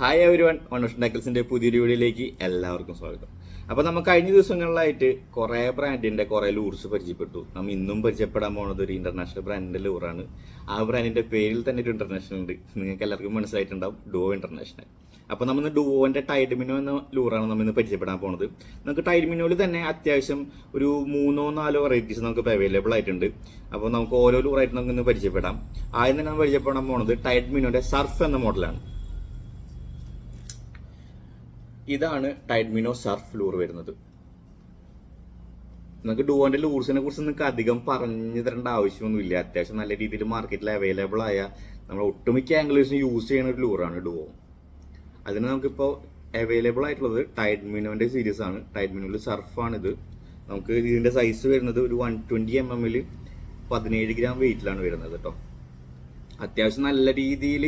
Hi everyone, മനുഷ്യ ടെക്കിൾസിന്റെ പുതിയൊരു വീഡിയോയിലേക്ക് എല്ലാവർക്കും സ്വാഗതം. അപ്പോൾ നമ്മൾ കഴിഞ്ഞ ദിവസങ്ങളിലായിട്ട് കുറേ ബ്രാൻഡിന്റെ കുറേ ലൂർസ് പരിചയപ്പെട്ടു. നമ്മൾ ഇന്നും പരിചയപ്പെടാൻ പോകുന്നത് ഒരു ഇന്റർനാഷണൽ ബ്രാൻഡിന്റെ ലൂറാണ്. ആ ബ്രാൻഡിന്റെ പേരിൽ തന്നെ ഒരു ഇന്റർനാഷണൽ ഉണ്ട്. നിങ്ങൾക്ക് എല്ലാവർക്കും മനസ്സിലായിട്ടുണ്ടാവും, ഡുവോ ഇന്റർനാഷണൽ. അപ്പോൾ നമ്മൾ ഡുവോന്റെ ടൈഡ് മിനോ എന്ന ലൂറാണ് നമ്മൾ ഇന്ന് പരിചയപ്പെടാൻ പോകുന്നത്. നമുക്ക് ടൈഡ് മിനോയിൽ തന്നെ അത്യാവശ്യം ഒരു 3-4 വെറൈറ്റീസ് നമുക്ക് ഇപ്പോൾ അവൈലബിൾ ആയിട്ടുണ്ട്. അപ്പോൾ നമുക്ക് ഓരോ ലൂറായിട്ട് നമുക്ക് ഇന്ന് പരിചയപ്പെടാം. ആദ്യം തന്നെ നമ്മൾ പരിചയപ്പെടാൻ പോകുന്നത് ടൈഡ് മിനോന്റെ സർഫ് എന്ന മോഡലാണ്. ഇതാണ് ടൈഡ് മിനോ സർഫ് ലൂർ വരുന്നത്. നമുക്ക് ഡുവോന്റെ ലൂർസിനെ കുറിച്ച് നിങ്ങൾക്ക് അധികം പറഞ്ഞു തരേണ്ട ആവശ്യമൊന്നുമില്ല. അത്യാവശ്യം നല്ല രീതിയിൽ മാർക്കറ്റിൽ അവൈലബിൾ ആയ നമ്മൾ ഒട്ടുമിക്ക ആംഗ്ലേഴ്സും യൂസ് ചെയ്യുന്ന ഒരു ലൂറാണ് ഡുവോ. അതിന് നമുക്കിപ്പോൾ അവൈലബിൾ ആയിട്ടുള്ളത് ടൈഡ് മിനോന്റെ സീരീസ് ആണ്. ടൈഡ് മിനോയിൽ സർഫാണിത്. നമുക്ക് ഇതിന്റെ സൈസ് വരുന്നത് ഒരു 120 mm 17 gram വെയിറ്റിലാണ് വരുന്നത് കേട്ടോ. അത്യാവശ്യം നല്ല രീതിയിൽ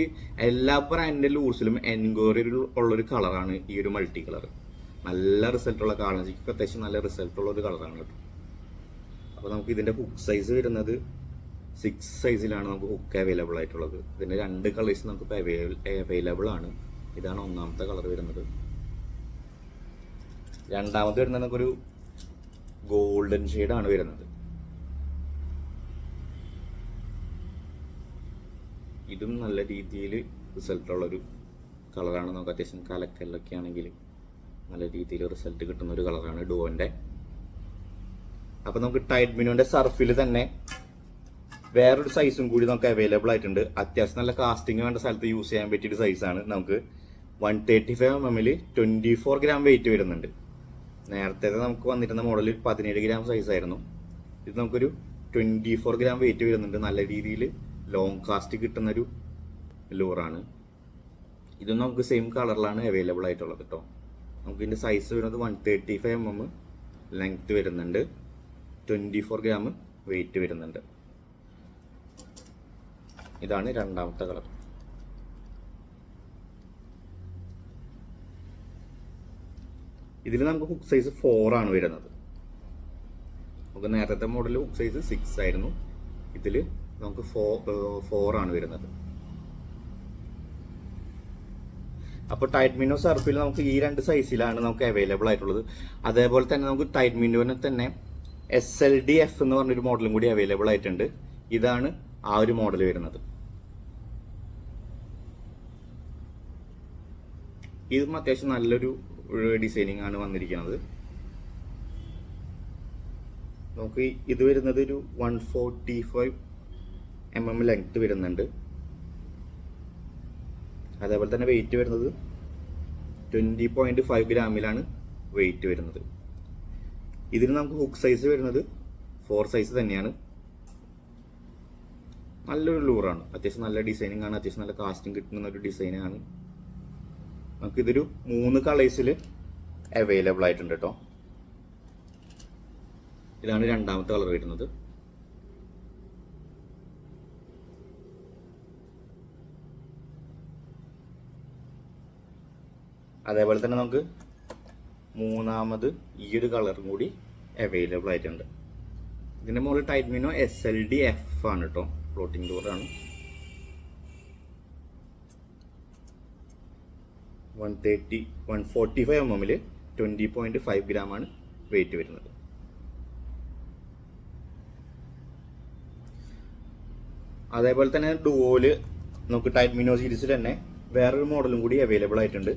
എല്ലാ ബ്രാൻഡിന്റെ ലൂർസിലും എൻക്വയറി ഉള്ളൊരു കളറാണ് ഈ ഒരു മൾട്ടി കളർ. നല്ല റിസൾട്ടുള്ള കാളഞ്ചിക്ക് അത്യാവശ്യം നല്ല റിസൾട്ടുള്ള ഒരു കളറാണ് കേട്ടോ. അപ്പോൾ നമുക്ക് ഇതിന്റെ ഹുക്ക് സൈസ് വരുന്നത് 6 സൈസിലാണ് നമുക്ക് ഹുക്ക് അവൈലബിൾ ആയിട്ടുള്ളത്. ഇതിന്റെ 2 കളേഴ്സ് നമുക്ക് അവൈലബിൾ ആണ്. ഇതാണ് ഒന്നാമത്തെ കളർ വരുന്നത്. രണ്ടാമത് വരുന്നത് നമുക്കൊരു ഗോൾഡൻ ഷെയ്ഡാണ് വരുന്നത്. ഇതും നല്ല രീതിയിൽ റിസൾട്ടുള്ളൊരു കളറാണ്. നമുക്ക് അത്യാവശ്യം കലക്കല്ലൊക്കെ ആണെങ്കിൽ നല്ല രീതിയിൽ റിസൾട്ട് കിട്ടുന്ന ഒരു കളറാണ് ഡുവോന്റെ. അപ്പം നമുക്ക് ടൈഡ് മിനോന്റെ സർഫിൽ തന്നെ വേറൊരു സൈസും കൂടി നമുക്ക് അവൈലബിൾ ആയിട്ടുണ്ട്. അത്യാവശ്യം നല്ല കാസ്റ്റിംഗ് വേണ്ട സ്ഥലത്ത് യൂസ് ചെയ്യാൻ പറ്റിയൊരു സൈസാണ്. നമുക്ക് 135 mm 24 gram വെയിറ്റ് വരുന്നുണ്ട്. നേരത്തെ നമുക്ക് വന്നിരുന്ന മോഡലിൽ 17 gram സൈസായിരുന്നു. ഇത് നമുക്കൊരു 24 gram വെയിറ്റ് വരുന്നുണ്ട്. നല്ല രീതിയിൽ ലോങ് കാസ്റ്റ് കിട്ടുന്നൊരു ലൂറാണ്. ഇതും നമുക്ക് സെയിം കളറിലാണ് അവൈലബിൾ ആയിട്ടുള്ളത് കേട്ടോ. നമുക്ക് ഇതിൻ്റെ സൈസ് വരുന്നത് 135 mm ലെങ്ത് വരുന്നുണ്ട്. 24 gram വെയിറ്റ് വരുന്നുണ്ട്. ഇതാണ് രണ്ടാമത്തെ കളർ. ഇതിൽ നമുക്ക് ഹുക്ക് സൈസ് 4 ആണ് വരുന്നത്. നമുക്ക് നേരത്തെ മോഡൽ ഹുക്ക് സൈസ് 6 ആയിരുന്നു. ഇതിൽ നമുക്ക് 4 ആണ് വരുന്നത്. അപ്പോൾ ടൈഡ് മിനോ സർഫിൽ നമുക്ക് ഈ 2 സൈസിലാണ് നമുക്ക് അവൈലബിൾ ആയിട്ടുള്ളത്. അതേപോലെ തന്നെ നമുക്ക് ടൈഡ് മിനോനെ തന്നെ SLDF എന്ന് പറഞ്ഞൊരു മോഡലും കൂടി അവൈലബിൾ ആയിട്ടുണ്ട്. ഇതാണ് ആ ഒരു മോഡൽ വരുന്നത്. ഇതും അത്യാവശ്യം നല്ലൊരു ഡിസൈനിങ് ആണ് വന്നിരിക്കുന്നത്. നമുക്ക് ഇത് വരുന്നത് ഒരു 145 mm ലെങ്ത് വരുന്നുണ്ട്. അതേപോലെ തന്നെ വെയിറ്റ് വരുന്നത് 20.5 ഗ്രാമിലാണ് വെയിറ്റ് വരുന്നത്. ഇതിന് നമുക്ക് ഹുക്ക് സൈസ് വരുന്നത് 4 സൈസ് തന്നെയാണ്. നല്ലൊരു ലൂറാണ്. അത്യാവശ്യം നല്ല ഡിസൈനിങ് ആണ്. അത്യാവശ്യം നല്ല കാസ്റ്റിംഗ് കിട്ടുന്ന ഒരു ഡിസൈനാണ്. നമുക്കിതൊരു 3 കളേഴ്സിൽ അവൈലബിൾ ആയിട്ടുണ്ട് കേട്ടോ. ഇതാണ് രണ്ടാമത്തെ കളർ വരുന്നത്. അതേപോലെ തന്നെ നമുക്ക് മൂന്നാമത് ഈ ഒരു കളറും കൂടി അവൈലബിൾ ആയിട്ടുണ്ട്. ഇതിന്റെ മുകളിൽ ടൈഡ് മിനോ SLDF ആണ് കേട്ടോ. ഫ്ലോട്ടിംഗ് ഡോറാണ്. 145 mm 20.5 gram ആണ് വെയിറ്റ് വരുന്നത്. അതേപോലെ തന്നെ ഡുവോയില് നമുക്ക് ടൈഡ് മിനോ സീരീസിൽ തന്നെ വേറൊരു മോഡലും കൂടി അവൈലബിൾ ആയിട്ടുണ്ട്.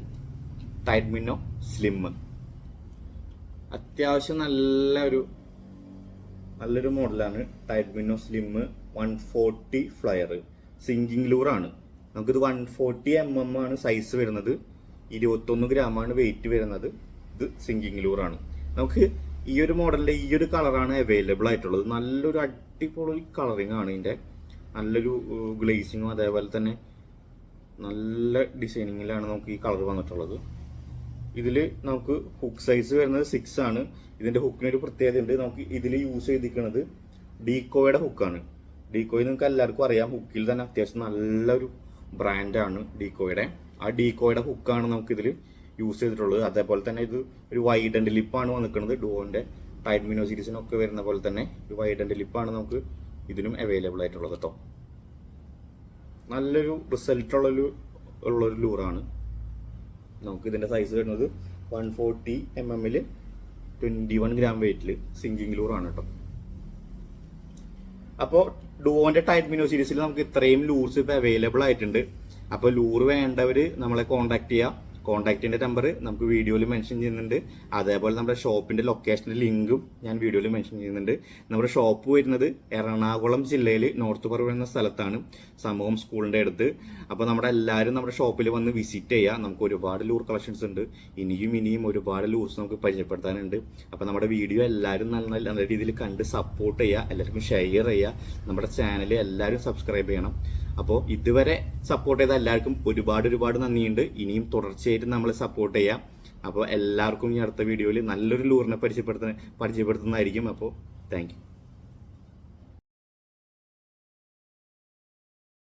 Tide Minnow Slim. അത്യാവശ്യം നല്ലൊരു മോഡലാണ് Tide Minnow Slim 140 flyer sinking ലൂറാണ്. നമുക്കിത് 140 mm ആണ് സൈസ് വരുന്നത്. 21 gram ആണ് വെയിറ്റ് വരുന്നത്. ഇത് സിങ്കിങ് ലൂറാണ്. നമുക്ക് ഈ ഒരു മോഡലിന്റെ ഈ ഒരു കളറാണ് അവൈലബിൾ ആയിട്ടുള്ളത്. നല്ലൊരു അടിപൊളി കളറിങ് ആണ് ഇതിന്റെ. നല്ലൊരു ഗ്ലേസിങ്ങും അതേപോലെ തന്നെ നല്ല ഡിസൈനിങ്ങിലാണ് നമുക്ക് ഈ കളർ വന്നിട്ടുള്ളത്. ഇതിൽ നമുക്ക് ഹുക്ക് സൈസ് വരുന്നത് 6 ആണ്. ഇതിന്റെ ഹുക്കിനൊരു പ്രത്യേകത ഉണ്ട്. നമുക്ക് ഇതിൽ യൂസ് ചെയ്തിരിക്കുന്നത് ഡീക്കോയുടെ ഹുക്കാണ്. ഡീക്കോയ് നിങ്ങൾക്ക് എല്ലാവർക്കും അറിയാം. ഹുക്കിൽ തന്നെ അത്യാവശ്യം നല്ലൊരു ബ്രാൻഡാണ് ഡീക്കോയുടെ. ആ ഡീക്കോയുടെ ഹുക്കാണ് നമുക്ക് ഇതിൽ യൂസ് ചെയ്തിട്ടുള്ളത്. അതേപോലെ തന്നെ ഇത് ഒരു വൈഡ് ആൻഡ് ലിപ്പാണ് വന്നിരിക്കുന്നത്. ഡുവോന്റെ ടൈഡ് മിനോ സീരീസിനൊക്കെ വരുന്ന പോലെ തന്നെ ഒരു വൈഡ് ആൻഡ് ലിപ്പാണ് നമുക്ക് ഇതിനും അവൈലബിൾ ആയിട്ടുള്ളത് കേട്ടോ. നല്ലൊരു റിസൾട്ട് ഉള്ളൊരു ലൂറാണ്. നമുക്ക് ഇതിൻ്റെ സൈസ് വരുന്നത് 140 mm 21 gram വെയിറ്റിൽ സിങ്കിങ് ലൂറാണ് കേട്ടോ. അപ്പോൾ ഡുവോന്റെ ടൈറ്റ് മിനോ സീരീസിൽ നമുക്ക് ഇത്രയും ലൂർസ് ഇപ്പോൾ അവൈലബിൾ ആയിട്ടുണ്ട്. അപ്പോൾ ലൂറ് വേണ്ടവർ നമ്മളെ കോൺടാക്ട് ചെയ്യുക. കോൺടാക്റ്റിന്റെ നമ്പർ നമുക്ക് വീഡിയോയിൽ മെൻഷൻ ചെയ്യുന്നുണ്ട്. അതേപോലെ നമ്മുടെ ഷോപ്പിന്റെ ലൊക്കേഷന്റെ ലിങ്കും ഞാൻ വീഡിയോയിൽ മെൻഷൻ ചെയ്യുന്നുണ്ട്. നമ്മുടെ ഷോപ്പ് വരുന്നത് എറണാകുളം ജില്ലയിൽ നോർത്ത് പറവൂർ എന്ന സ്ഥലത്താണ്, സമൂഹം സ്കൂളിന്റെ അടുത്ത്. അപ്പോൾ നമ്മുടെ എല്ലാവരും നമ്മുടെ ഷോപ്പിൽ വന്ന് വിസിറ്റ് ചെയ്യുക. നമുക്ക് ഒരുപാട് ലൂർ കളക്ഷൻസ് ഉണ്ട്. ഇനിയും ഒരുപാട് ലൂർസ് നമുക്ക് പരിചയപ്പെടുത്താനുണ്ട്. അപ്പോൾ നമ്മുടെ വീഡിയോ എല്ലാവരും നല്ല രീതിയിൽ കണ്ട് സപ്പോർട്ട് ചെയ്യുക. എല്ലാവർക്കും ഷെയർ ചെയ്യുക. നമ്മുടെ ചാനൽ എല്ലാവരും സബ്സ്ക്രൈബ് ചെയ്യണം. അപ്പോൾ ഇതുവരെ സപ്പോർട്ട് ചെയ്ത എല്ലാവർക്കും ഒരുപാട് നന്ദിയുണ്ട്. ഇനിയും തുടർച്ചയായിട്ട് നമ്മളെ സപ്പോർട്ട് ചെയ്യാം. അപ്പോൾ എല്ലാവർക്കും ഈ അടുത്ത വീഡിയോയിൽ നല്ലൊരു ലൂറിനെ പരിചയപ്പെടുത്തുന്നതായിരിക്കും. അപ്പോൾ താങ്ക് യു.